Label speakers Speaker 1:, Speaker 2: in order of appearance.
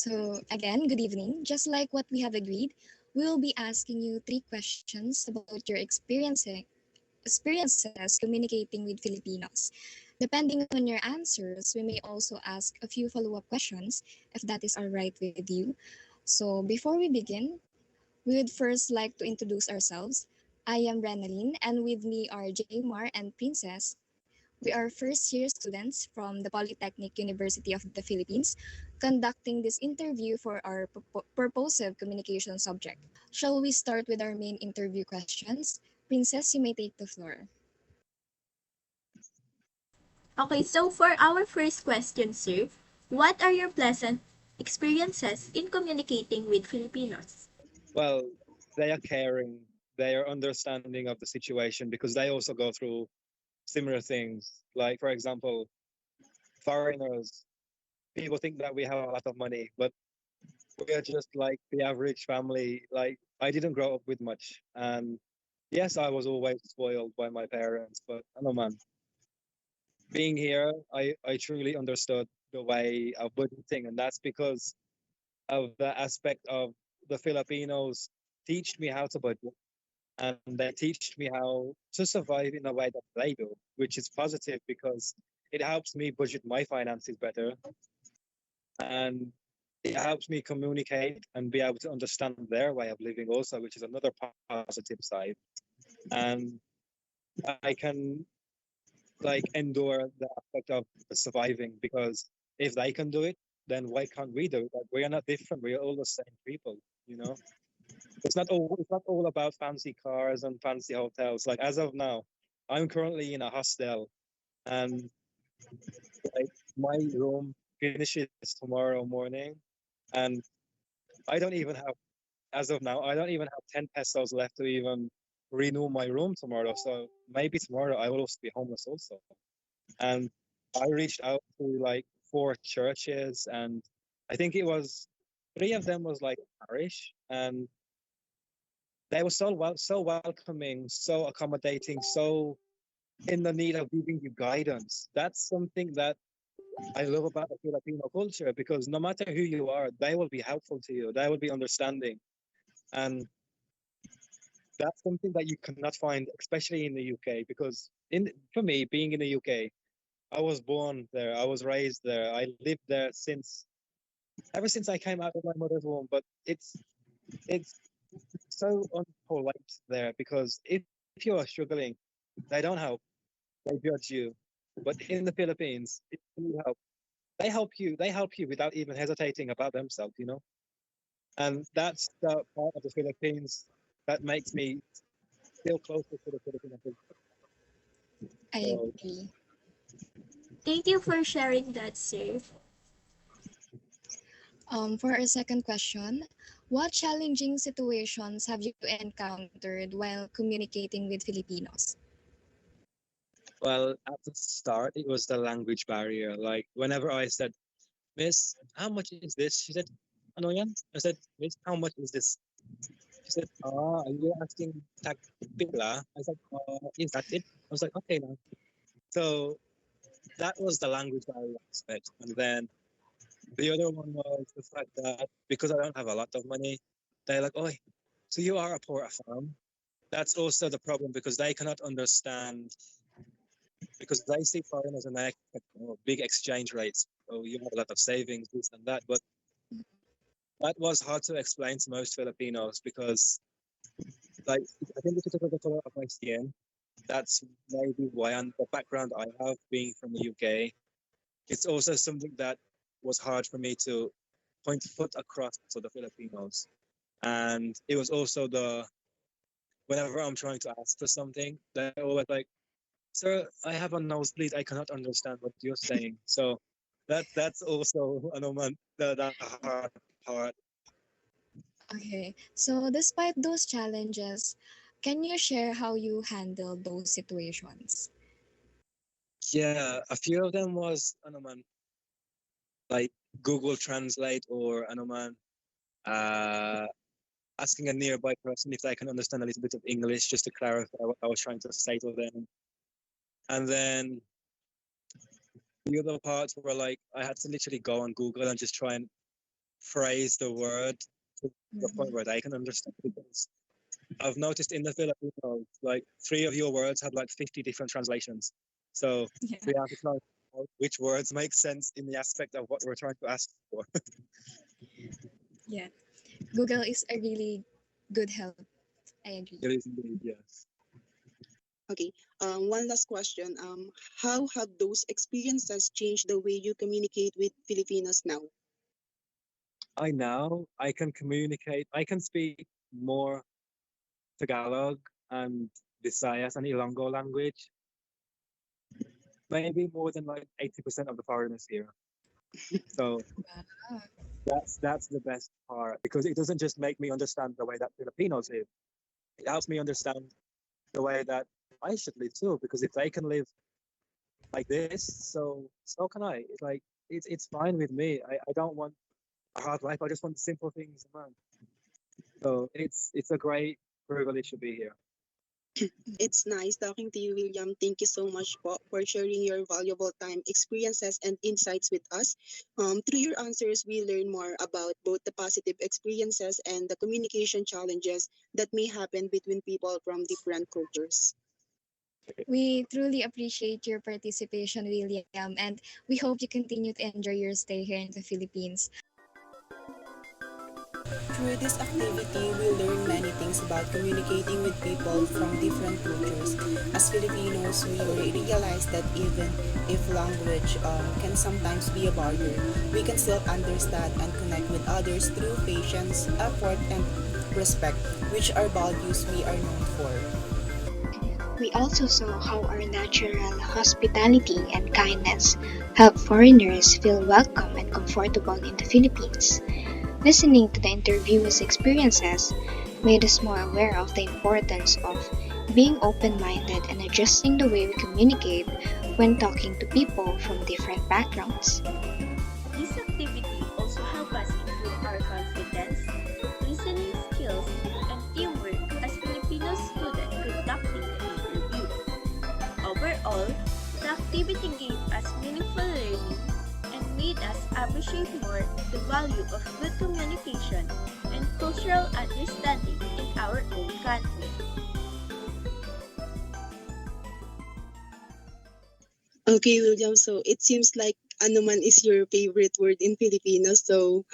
Speaker 1: So, again, good evening. Just like what we have agreed, we will be asking you three questions about your experiences communicating with Filipinos. Depending on your answers, we may also ask a few follow-up questions if that is all right with you. So, before we begin, we would first like to introduce ourselves. I am Renaline, and with me are Jaymar and Princess. We are first year students from the Polytechnic University of the Philippines conducting this interview for our purposive communication subject. Shall we start with our main interview questions? Princess, you may take the floor.
Speaker 2: Okay, so for our first question, sir, what are your pleasant experiences in communicating with Filipinos?
Speaker 3: Well, they are caring, they are understanding of the situation because they also go through similar things. Like, for example, foreigners, people think that we have a lot of money, but we are just like the average family. Like, I didn't grow up with much. And yes, I was always spoiled by my parents, but I know, man, being here, I truly understood the way of budgeting. And that's because of the aspect of the Filipinos teach me how to budget and they teach me how to survive in a way that they do, which is positive because it helps me budget my finances better and it helps me communicate and be able to understand their way of living also, which is another positive side. And I can like endure the aspect of surviving because if they can do it, then why can't we do it? Like, we are not different. We are all the same people, you know? It's not all about fancy cars and fancy hotels. Like as of now, I'm currently in a hostel and like my room finishes tomorrow morning and I don't even have as of now, I don't even have 10 pesos left to even renew my room tomorrow. So maybe tomorrow I will also be homeless also. And I reached out to like four churches and I think it was three of them was like parish and they were so welcoming, so accommodating, so in the need of giving you guidance. That's something that I love about the Filipino culture because no matter who you are, they will be helpful to you. They will be understanding. And that's something that you cannot find, especially in the UK, because in for me, being in the UK, I was born there, I was raised there, I lived there since ever since I came out of my mother's womb. But it's so unpolite there because if you are struggling, they don't help. They judge you. But in the Philippines, it really help. They help you without even hesitating about themselves, you know? And that's the part of the Philippines that makes me feel closer to the Filipino people.
Speaker 1: I
Speaker 3: So
Speaker 1: agree.
Speaker 2: Thank you for sharing that, sir.
Speaker 1: For our second question, what challenging situations have you encountered while communicating with Filipinos?
Speaker 3: well, at the start it was the language barrier. Like whenever I said, Miss, how much is this? She said, ano yan? I said, Miss, how much is this? She said, are you asking tag pila? I said, is that it? I was like, okay now. So that was the language barrier aspect. And then the other one was the fact that because I don't have a lot of money, they're like, oh, so you are a poor farm. That's also the problem because they cannot understand because they see foreigners and they expect big exchange rates. Oh, you have a lot of savings, this and that. But that was hard to explain to most Filipinos because, like, I think it's because of the color of my skin. That's maybe why, and the background I have being from the UK, it's also something that was hard for me to point foot across to the Filipinos. And it was also the whenever I'm trying to ask for something, they're always like, "Sir, I have a nosebleed. I cannot understand what you're saying." So that's also ano man, the hard part.
Speaker 1: Okay, so despite those challenges, can you share how you handle those situations?
Speaker 3: Yeah, a few of them was ano man, like Google Translate or ano man, uh, asking a nearby person if they can understand a little bit of English just to clarify what I was trying to say to them. And then the other parts were like I had to literally go on Google and just try and phrase the word to the point
Speaker 1: Mhm.
Speaker 3: where they can understand. Because I've noticed in the Filipino, like three of your words have like 50 different translations. So
Speaker 1: Yeah.
Speaker 3: we have to try which words make sense in the aspect of what we're trying to ask for.
Speaker 1: Yeah. Google is a really good help. I agree.
Speaker 3: It is indeed, yes.
Speaker 4: Okay. One last question. How have those experiences changed the way you communicate with Filipinos now?
Speaker 3: I can communicate, I can speak more Tagalog and Visayas and Ilonggo language, maybe more than like 80% of the foreigners here. So
Speaker 1: Wow.
Speaker 3: that's the best part because it doesn't just make me understand the way that Filipinos live. It helps me understand the way that I should live too. Because if they can live like this, so can I. It's like it's fine with me. I don't want a hard life. I just want simple things, man. So it's a great privilege to be here.
Speaker 4: It's nice talking to you, William. Thank you so much for sharing your valuable time, experiences, and insights with us. Through your answers, we learn more about both the positive experiences and the communication challenges that may happen between people from different cultures.
Speaker 1: We truly appreciate your participation, William, and we hope you continue to enjoy your stay here in the Philippines.
Speaker 5: Through this activity, we learn many things about communicating with people from different cultures. As Filipinos, we realize that even if language can sometimes be a barrier, we can still understand and connect with others through patience, effort, and respect, which are values we are known for.
Speaker 6: We also saw how our natural hospitality and kindness help foreigners feel welcome and comfortable in the Philippines. Listening to the interviewers' experiences made us more aware of the importance of being open minded and adjusting the way we communicate when talking to people from different backgrounds.
Speaker 2: This activity also helps us improve our confidence, listening skills, and teamwork as Filipino students conducting the interview. Overall, the activity gave us meaningful learning and made us appreciate more the value of good communication and cultural understanding in our own country.
Speaker 4: Okay, William. So it seems like ano man is your favorite word in Filipino. So